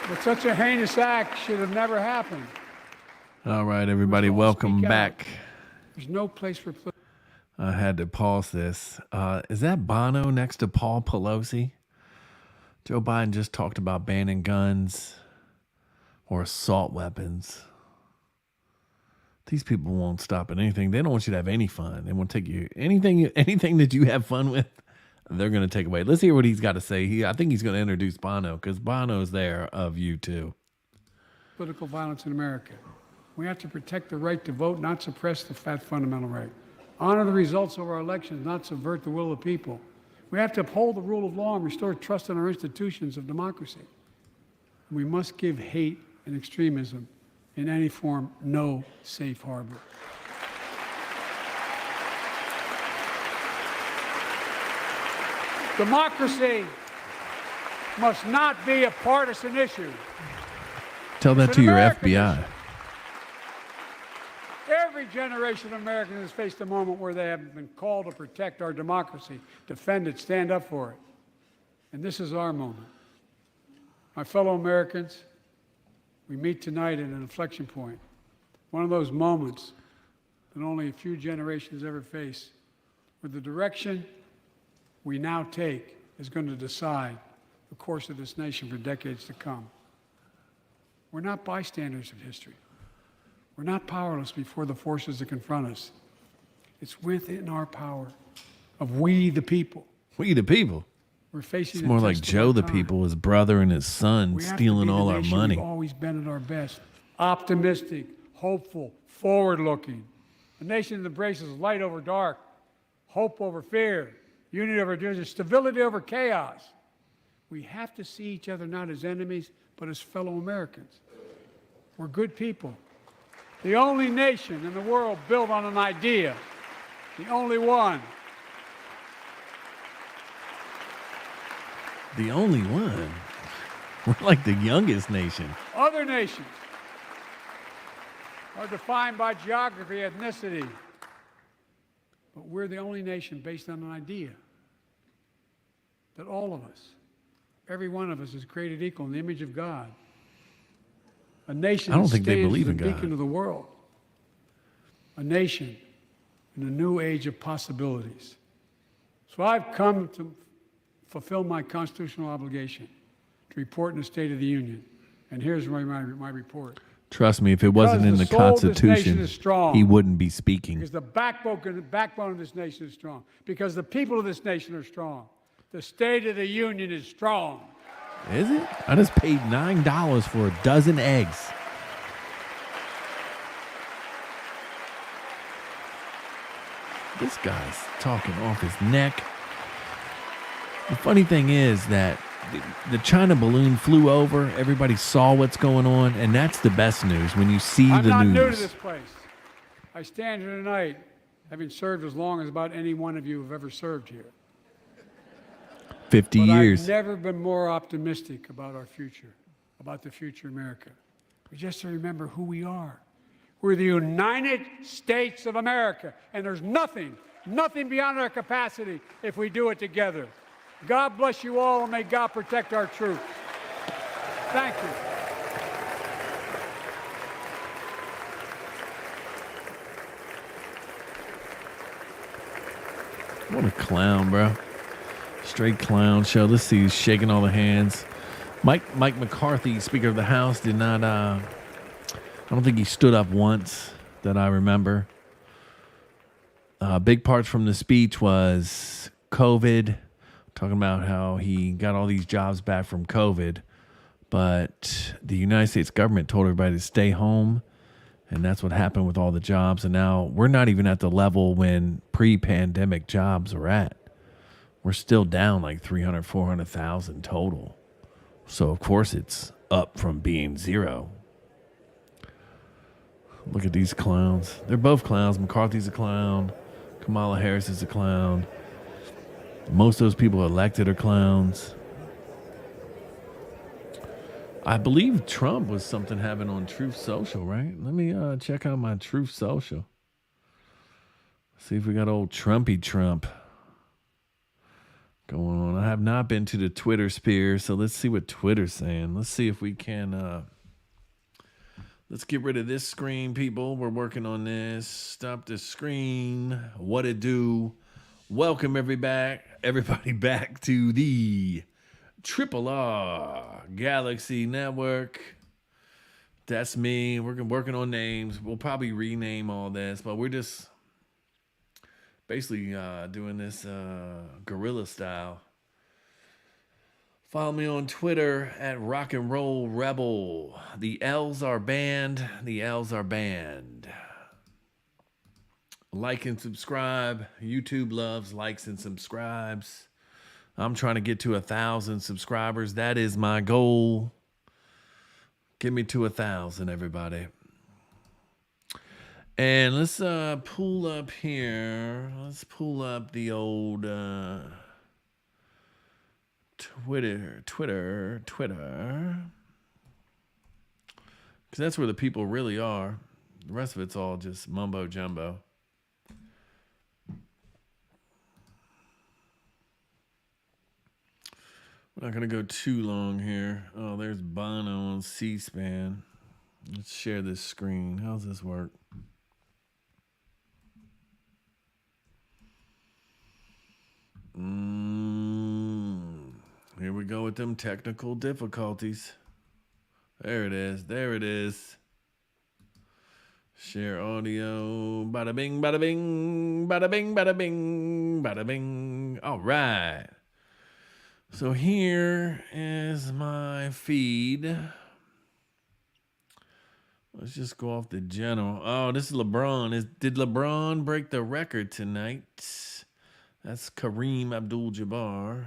But such a heinous act should have never happened. All right, everybody, welcome back. There's no place for... I had to pause this. Is that Bono next to Paul Pelosi? Joe Biden just talked about banning guns or assault weapons. These people won't stop at anything. They don't want you to have any fun. They won't take you anything that you have fun with. They're going to take away. Let's hear what he's got to say. I think he's going to introduce Bono because Bono's there of U2. Political violence in America. We have to protect the right to vote, not suppress the fundamental right. Honor the results of our elections, not subvert the will of the people. We have to uphold the rule of law and restore trust in our institutions of democracy. We must give hate and extremism in any form no safe harbor. Democracy must not be a partisan issue. Tell that to your FBI. Issue. Every generation of Americans has faced a moment where they have been called to protect our democracy, defend it, stand up for it. And this is our moment. My fellow Americans, we meet tonight at an inflection point, one of those moments that only a few generations ever face, where the direction we now take is going to decide the course of this nation for decades to come. We're not bystanders of history. We're not powerless before the forces that confront us. It's within our power of we the people. We the people? We're facing it's more like Joe the people, his brother and his son stealing all our money. We've always been at our best. Optimistic, hopeful, forward-looking. A nation that embraces light over dark, hope over fear, unity over division, stability over chaos. We have to see each other not as enemies, but as fellow Americans. We're good people. The only nation in the world built on an idea. The only one. The only one? We're like the youngest nation. Other nations are defined by geography, ethnicity. But we're the only nation based on an idea that all of us, every one of us, is created equal in the image of God. A nation I don't think they believe in God. Beacon of the world. A nation in a new age of possibilities. So I've come to fulfill my constitutional obligation to report in the State of the Union. And here's my report. Trust me, if it wasn't in the Constitution, he wouldn't be speaking. Because the backbone of this nation is strong. Because the people of this nation are strong. The State of the Union is strong. Is it? I just paid $9 for a dozen eggs. This guy's talking off his neck. The funny thing is that the China balloon flew over. Everybody saw what's going on, and that's the best news when you see the news. I'm not new to this place. I stand here tonight having served as long as about any one of you have ever served here. 50 years. I've never been more optimistic about our future, about the future of America. We just have to remember who we are. We're the United States of America, and there's nothing beyond our capacity if we do it together. God bless you all, and may God protect our troops. Thank you. What a clown, bro. Straight clown show. Let's see, he's shaking all the hands. Mike McCarthy, Speaker of the House, did not, I don't think he stood up once that I remember. Big parts from the speech was COVID, talking about how he got all these jobs back from COVID, but the United States government told everybody to stay home, and that's what happened with all the jobs. And now we're not even at the level when pre-pandemic jobs were at. We're still down like 300, 400,000 total. So, of course, it's up from being zero. Look at these clowns. They're both clowns. McCarthy's a clown. Kamala Harris is a clown. Most of those people elected are clowns. I believe Trump was something having on Truth Social, right? Let me check out my Truth Social. See if we got old Trumpy Trump. going on. I have not been to the Twitter sphere, so let's see what Twitter's saying. Let's see if we can. Let's get rid of this screen, people. We're working on this. Stop the screen. What it do? Welcome everybody back to the Triple R Galaxy Network. That's me. We're working on names. We'll probably rename all this, but we're just basically doing this guerrilla style. Follow me on Twitter at Rock and Roll Rebel. The L's are banned. The L's are banned. Like and subscribe. YouTube loves likes and subscribes. I'm trying to get to 1,000 subscribers. That is my goal. Get me to 1,000, everybody. And let's pull up here. Let's pull up the old Twitter. Because that's where the people really are. The rest of it's all just mumbo jumbo. We're not going to go too long here. Oh, there's Bono on C-SPAN. Let's share this screen. How's this work? Here we go with them technical difficulties. There it is. There it is. Share audio. Bada bing, bada bing, bada bing, bada bing, bada bing. All right. So here is my feed. Let's just go off the general. Oh, this is LeBron. Did LeBron break the record tonight? That's Kareem Abdul-Jabbar.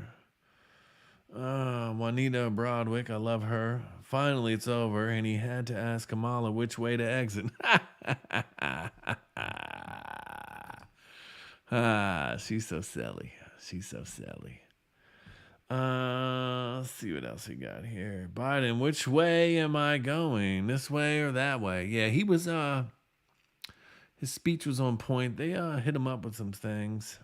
Juanita Broadwick, I love her. Finally, it's over, and he had to ask Kamala which way to exit. She's so silly. She's so silly. Let's see what else we got here. Biden, which way am I going? This way or that way? Yeah, he was, his speech was on point. They hit him up with some things.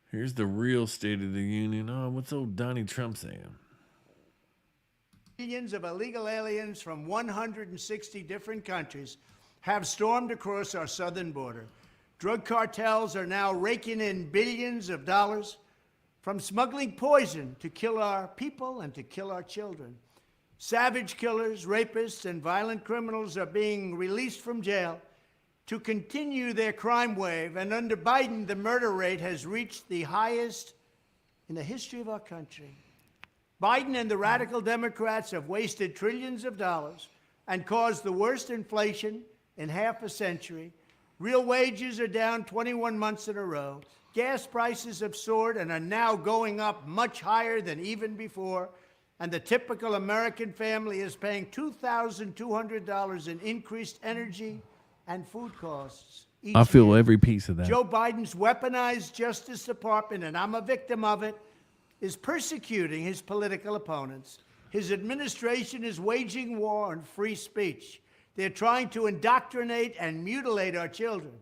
Here's the real State of the Union. Oh, what's old Donnie Trump saying? Millions of illegal aliens from 160 different countries have stormed across our southern border. Drug cartels are now raking in billions of dollars from smuggling poison to kill our people and to kill our children. Savage killers, rapists, and violent criminals are being released from jail to continue their crime wave, and under Biden, the murder rate has reached the highest in the history of our country. Biden and the radical Democrats have wasted trillions of dollars and caused the worst inflation in half a century. Real wages are down 21 months in a row. Gas prices have soared and are now going up much higher than even before. And the typical American family is paying $2,200 in increased energy and food costs. I feel every piece of that. Joe Biden's weaponized Justice Department, and I'm a victim of it, is persecuting his political opponents. His administration is waging war on free speech. They're trying to indoctrinate and mutilate our children.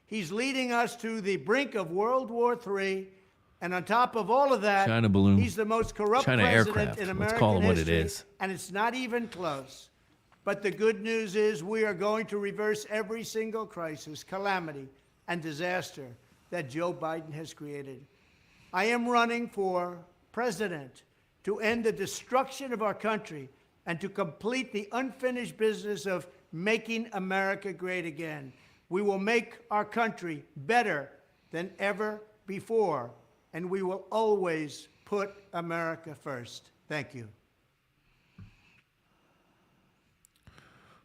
He's leading us to the brink of World War III. And on top of all of that, China balloon. He's the most corrupt China president aircraft. in Let's American call it what history. it is. And it's not even close. But the good news is we are going to reverse every single crisis, calamity, and disaster that Joe Biden has created. I am running for president to end the destruction of our country and to complete the unfinished business of making America great again. We will make our country better than ever before, and we will always put America first. Thank you.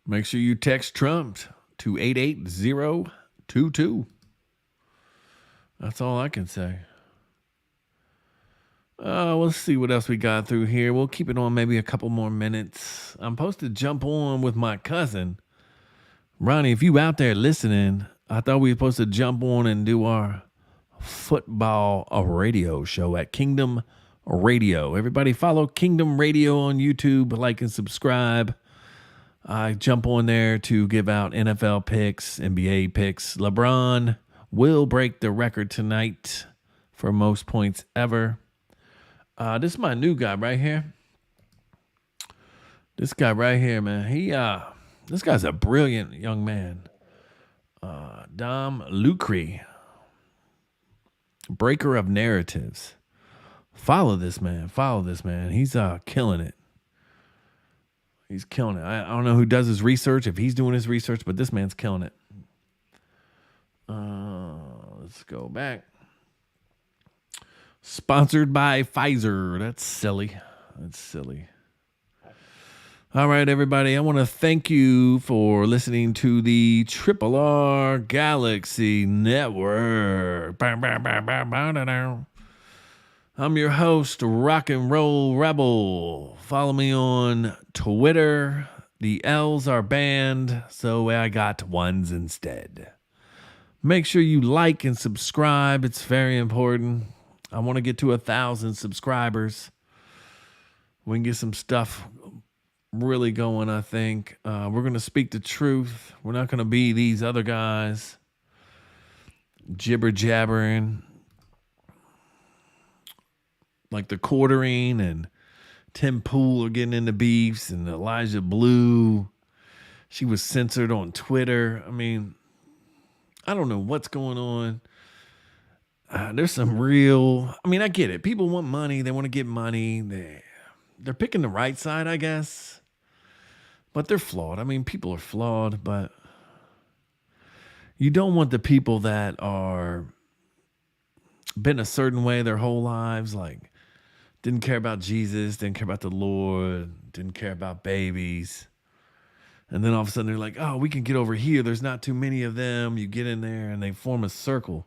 Make sure you text Trump to 88022. That's all I can say. Let's see what else we got through here. We'll keep it on maybe a couple more minutes. I'm supposed to jump on with my cousin. Ronnie, if you out there listening, I thought we were supposed to jump on and do our football radio show at Kingdom Radio. Everybody follow Kingdom Radio on YouTube, like and subscribe. I jump on there to give out NFL picks, NBA picks. LeBron will break the record tonight. for most points ever. This is my new guy right here. This guy right here, man. This guy's a brilliant young man. Dom Lucre, breaker of narratives. Follow this man. He's killing it. He's killing it. I don't know who does his research, if he's doing his research, but this man's killing it. Let's go back. Sponsored by Pfizer. That's silly. All right, everybody. I want to thank you for listening to the Triple R Galaxy Network. I'm your host, Rock and Roll Rebel. Follow me on Twitter. The L's are banned, so I got ones instead. Make sure you like and subscribe. It's very important. I want to get to 1,000 subscribers. We can get some stuff really going, I think. We're going to speak the truth. We're not going to be these other guys jibber-jabbering like the Quartering and Tim Pool are getting into beefs, and Elijah Blue, she was censored on Twitter. I mean, I don't know what's going on. There's some real, I get it. People want money. They want to get money. They're picking the right side, I guess. But they're flawed. People are flawed, but you don't want the people that are been a certain way their whole lives, like didn't care about Jesus, didn't care about the Lord, didn't care about babies. And then all of a sudden they're like, oh, we can get over here. There's not too many of them. You get in there and they form a circle,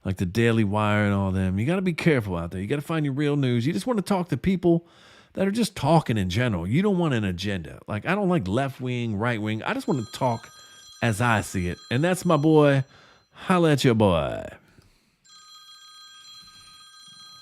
like the Daily Wire and all them. You got to be careful out there. You got to find your real news. You just want to talk to people that are just talking in general. You don't want an agenda. Like, I don't like left wing, right wing. I just want to talk as I see it. And that's my boy. Holla at your boy.